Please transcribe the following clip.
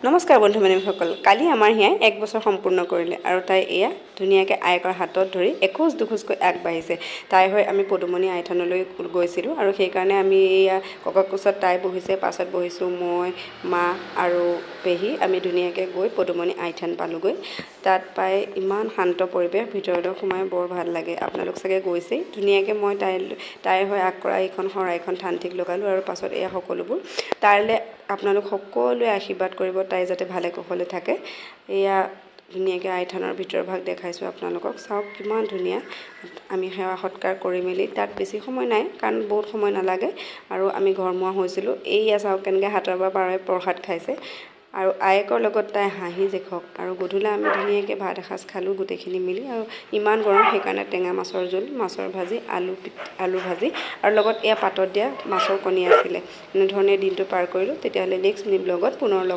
নমস্কাৰ বন্ধু বান্ধৱীসকল, কালি আমাৰ হিয়াই 1 বছৰ সম্পূৰ্ণ কৰিলে আৰু তাই এয়া ধুনীয়াকৈ আয়েকৰ হাতত ধৰি এখোজ দুখোজকৈ আগবাঢ়িছে। তাই হৈ আমি পদুমণি আই থানলৈ গৈছিলোঁ আৰু সেইকাৰণে আমি এয়া ককক কোচত তাই বহিছে, পাছত বহিছোঁ মই, মা আৰু পেহী। আমি ধুনীয়াকৈ গৈ পদুমণি আই থান পালোঁগৈ। তাত পাই ইমান শান্ত পৰিৱেশ, ভিতৰলৈ সোমাই বৰ ভাল লাগে। আপোনালোক চাগে গৈছেই। ধুনীয়াকৈ মই তাইৰ হৈ আগকৰা এইখন শৰাইখন থান ঠিক লগালোঁ আৰু পাছত এয়া সকলোবোৰ তাইলৈ আপোনালোক সকলোৱে আশীৰ্বাদ কৰিব, তাই যাতে ভালে কুশলে থাকে। এয়া ধুনীয়াকৈ আই থানৰ ভিতৰ ভাগ দেখাইছোঁ আপোনালোকক। চাওক কিমান ধুনীয়া। আমি সেৱা সৎকাৰ কৰি মেলি তাত বেছি সময় নাই, কাৰণ বহুত সময় নালাগে আৰু আমি ঘৰমুৱা হৈছিলোঁ। এইয়া চাওক কেনেকৈ হাতৰ পৰা পাৰই প্ৰসাদ খাইছে আৰু আয়েকৰ লগত তাই হাঁহি জেখক। আৰু গধূলা আমি ধুনীয়াকৈ ভাত এসাঁজ খালোঁ গোটেইখিনি মিলি। আৰু ইমান গৰম সেইকাৰণে টেঙা মাছৰ জোল, মাছৰ ভাজি, আলু ভাজি আৰু লগত এয়া পাতত দিয়া মাছৰ কণী আছিলে। এনেধৰণে দিনটো পাৰ কৰিলোঁ। তেতিয়াহ'লে নেক্সট ব্লগত পুনৰ লগ